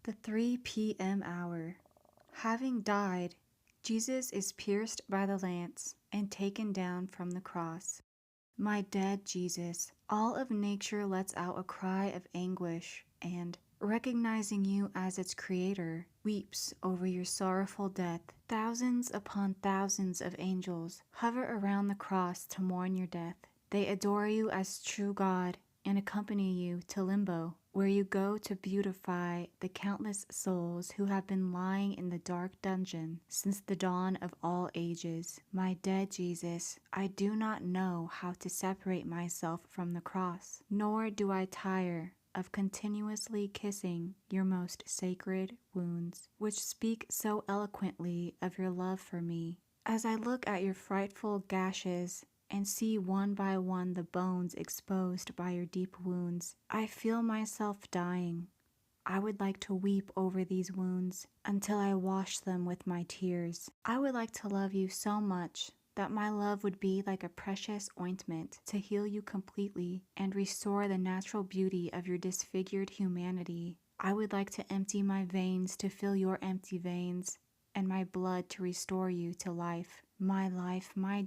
The 3 p.m. hour. Having died, Jesus is pierced by the lance and taken down from the cross. My dead Jesus, all of nature lets out a cry of anguish and, recognizing you as its creator, weeps over your sorrowful death. Thousands upon thousands of angels hover around the cross to mourn your death. They adore you as true God and accompany you to limbo, where you go to beautify the countless souls who have been lying in the dark dungeon since the dawn of all ages. My dead Jesus, I do not know how to separate myself from the cross, nor do I tire of continuously kissing your most sacred wounds, which speak so eloquently of your love for me. As I look at your frightful gashes and see one by one the bones exposed by your deep wounds, I feel myself dying. I would like to weep over these wounds until I wash them with my tears. I would like to love you so much that my love would be like a precious ointment to heal you completely and restore the natural beauty of your disfigured humanity. I would like to empty my veins to fill your empty veins, and my blood to restore you to life. My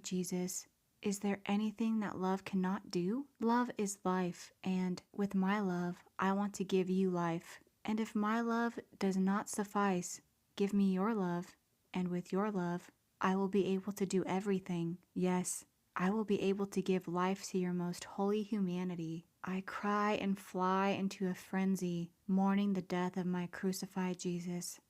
Jesus. Is there anything that love cannot do? Love is life, and with my love, I want to give you life. And if my love does not suffice, give me your love, and with your love, I will be able to do everything. Yes, I will be able to give life to your most holy humanity. I cry and fly into a frenzy, mourning the death of my crucified Jesus.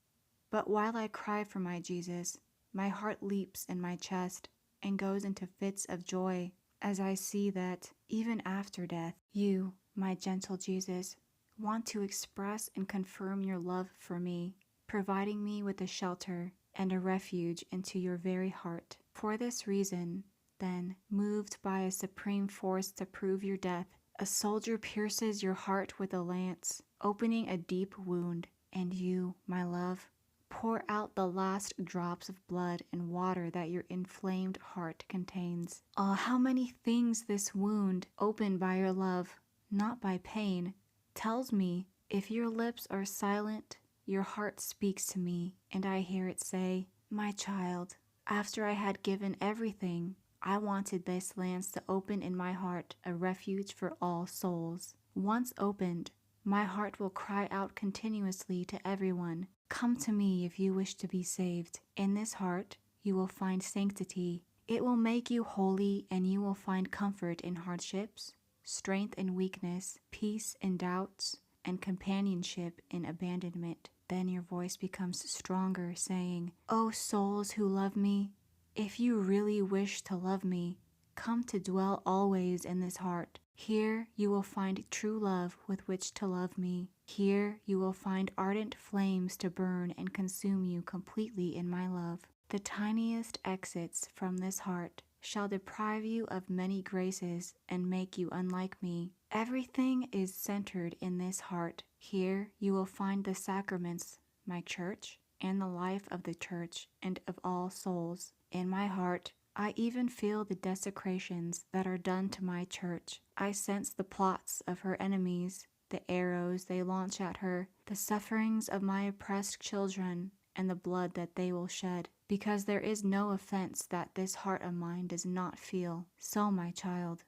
But while I cry for my Jesus, my heart leaps in my chest and goes into fits of joy as I see that, even after death, you, my gentle Jesus, want to express and confirm your love for me, providing me with a shelter and a refuge into your very heart. For this reason, then, moved by a supreme force to prove your death, a soldier pierces your heart with a lance, opening a deep wound, and you, my love, pour out the last drops of blood and water that your inflamed heart contains. Ah, how many things this wound, opened by your love, not by pain, tells me. If your lips are silent, your heart speaks to me, and I hear it say, "My child, after I had given everything, I wanted this lance to open in my heart a refuge for all souls. Once opened, my heart will cry out continuously to everyone, 'Come to me if you wish to be saved.' In this heart, you will find sanctity. It will make you holy, and you will find comfort in hardships, strength in weakness, peace in doubts, and companionship in abandonment. Then your voice becomes stronger, saying, 'O souls who love me, if you really wish to love me, come to dwell always in this heart. Here you will find true love with which to love me. Here you will find ardent flames to burn and consume you completely in my love. The tiniest exits from this heart shall deprive you of many graces and make you unlike me. Everything is centered in this heart. Here you will find the sacraments, my church, and the life of the church and of all souls. In my heart, I even feel the desecrations that are done to my church. I sense the plots of her enemies, the arrows they launch at her, the sufferings of my oppressed children, and the blood that they will shed, because there is no offense that this heart of mine does not feel. So, my child,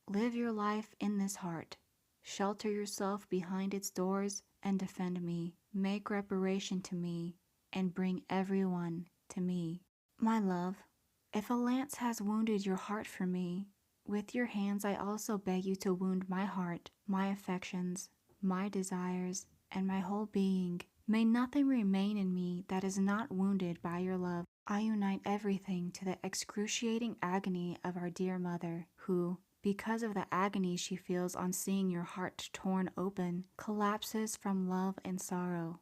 live your life in this heart. Shelter yourself behind its doors and defend me. Make reparation to me and bring everyone to me. My love, if a lance has wounded your heart for me, with your hands I also beg you to wound my heart, my affections, my desires, and my whole being. May nothing remain in me that is not wounded by your love. I unite everything to the excruciating agony of our dear mother, who, because of the agony she feels on seeing your heart torn open, collapses from love and sorrow.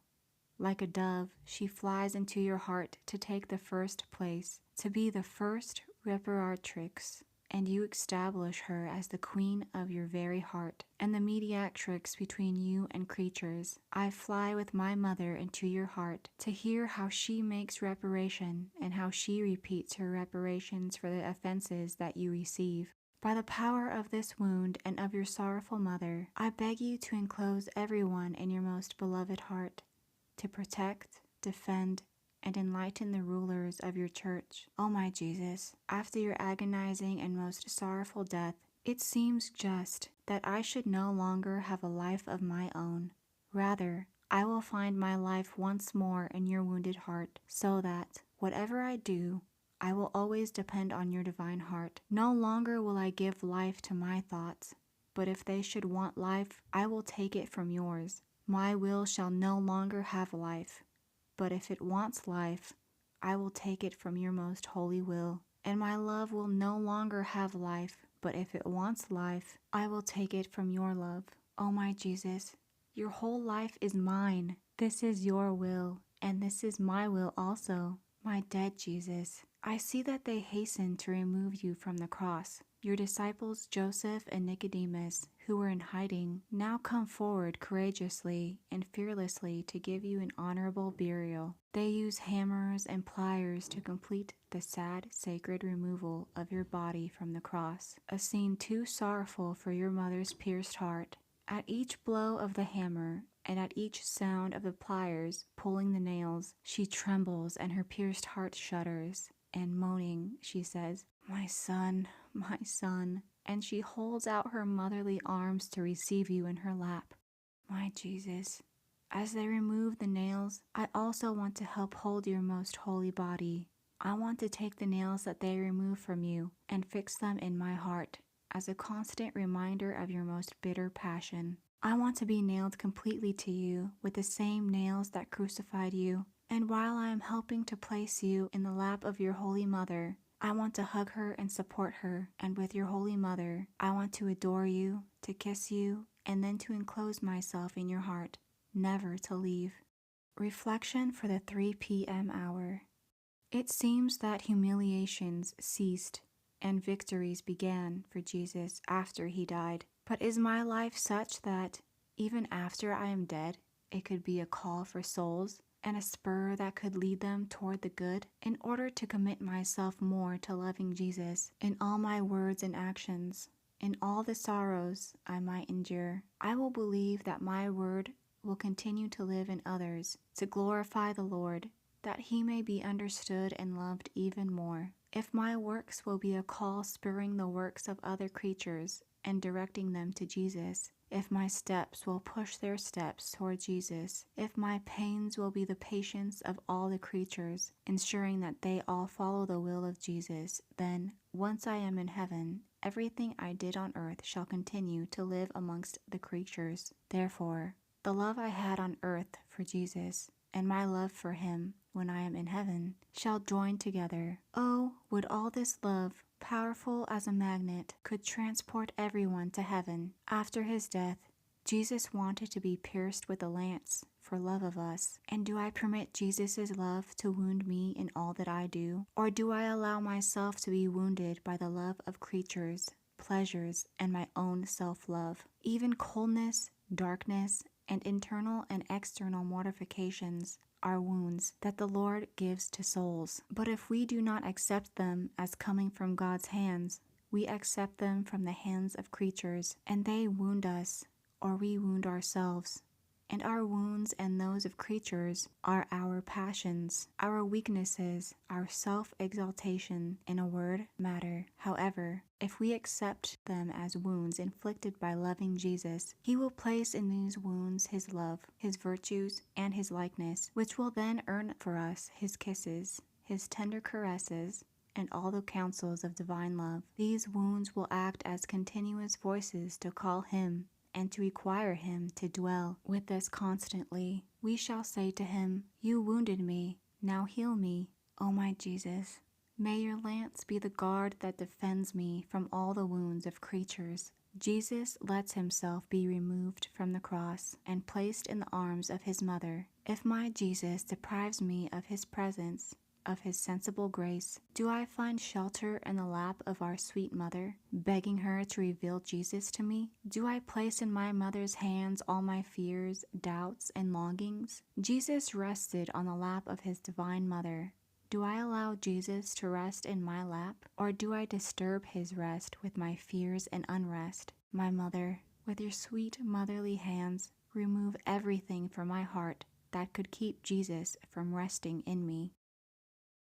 Like a dove, she flies into your heart to take the first place, to be the first reparatrix, and you establish her as the queen of your very heart, and the mediatrix between you and creatures. I fly with my mother into your heart to hear how she makes reparation, and how she repeats her reparations for the offenses that you receive. By the power of this wound and of your sorrowful mother, I beg you to enclose everyone in your most beloved heart, to protect, defend, and enlighten the rulers of your church. O my Jesus, after your agonizing and most sorrowful death, it seems just that I should no longer have a life of my own. Rather, I will find my life once more in your wounded heart, so that, whatever I do, I will always depend on your divine heart. No longer will I give life to my thoughts, but if they should want life, I will take it from yours. My will shall no longer have life, but if it wants life, I will take it from your most holy will. And my love will no longer have life, but if it wants life, I will take it from your love. O my Jesus, your whole life is mine. This is your will, and this is my will also. My dead Jesus, I see that they hasten to remove you from the cross. Your disciples Joseph and Nicodemus, who were in hiding, now come forward courageously and fearlessly to give you an honorable burial. They use hammers and pliers to complete the sad, sacred removal of your body from the cross, a scene too sorrowful for your mother's pierced heart. At each blow of the hammer, and at each sound of the pliers pulling the nails, she trembles and her pierced heart shudders, and moaning, she says, my son, and she holds out her motherly arms to receive you in her lap. My Jesus, as they remove the nails, I also want to help hold your most holy body. I want to take the nails that they remove from you and fix them in my heart as a constant reminder of your most bitter passion. I want to be nailed completely to you with the same nails that crucified you. And while I am helping to place you in the lap of your Holy Mother, I want to hug her and support her. And with your Holy Mother, I want to adore you, to kiss you, and then to enclose myself in your heart, never to leave. Reflection for the 3 p.m. hour. It seems that humiliations ceased and victories began for Jesus after he died. But is my life such that, even after I am dead, it could be a call for souls and a spur that could lead them toward the good? In order to commit myself more to loving Jesus in all my words and actions, in all the sorrows I might endure, I will believe that my word will continue to live in others, to glorify the Lord, that he may be understood and loved even more. If my works will be a call spurring the works of other creatures and directing them to Jesus, if my steps will push their steps toward Jesus, if my pains will be the patience of all the creatures, ensuring that they all follow the will of Jesus, then, once I am in heaven, everything I did on earth shall continue to live amongst the creatures. Therefore, the love I had on earth for Jesus and my love for him when I am in heaven shall join together. Oh, would all this love, powerful as a magnet, could transport everyone to heaven. After his death, Jesus wanted to be pierced with a lance for love of us. And do I permit Jesus' love to wound me in all that I do? Or do I allow myself to be wounded by the love of creatures, pleasures, and my own self-love? Even coldness, darkness, and internal and external mortifications are wounds that the Lord gives to souls. But if we do not accept them as coming from God's hands, we accept them from the hands of creatures, and they wound us, or we wound ourselves. And our wounds and those of creatures are our passions, our weaknesses, our self-exaltation, in a word, matter. However, if we accept them as wounds inflicted by loving Jesus, he will place in these wounds his love, his virtues, and his likeness, which will then earn for us his kisses, his tender caresses, and all the counsels of divine love. These wounds will act as continuous voices to call him and to require him to dwell with us constantly. We shall say to him, "You wounded me, now heal me, O my Jesus." May your lance be the guard that defends me from all the wounds of creatures. Jesus lets himself be removed from the cross and placed in the arms of his mother. If my Jesus deprives me of his presence, of his sensible grace, do I find shelter in the lap of our sweet mother, begging her to reveal Jesus to me? Do I place in my mother's hands all my fears, doubts, and longings? Jesus rested on the lap of his divine mother. Do I allow Jesus to rest in my lap, or do I disturb his rest with my fears and unrest? My mother, with your sweet motherly hands, remove everything from my heart that could keep Jesus from resting in me.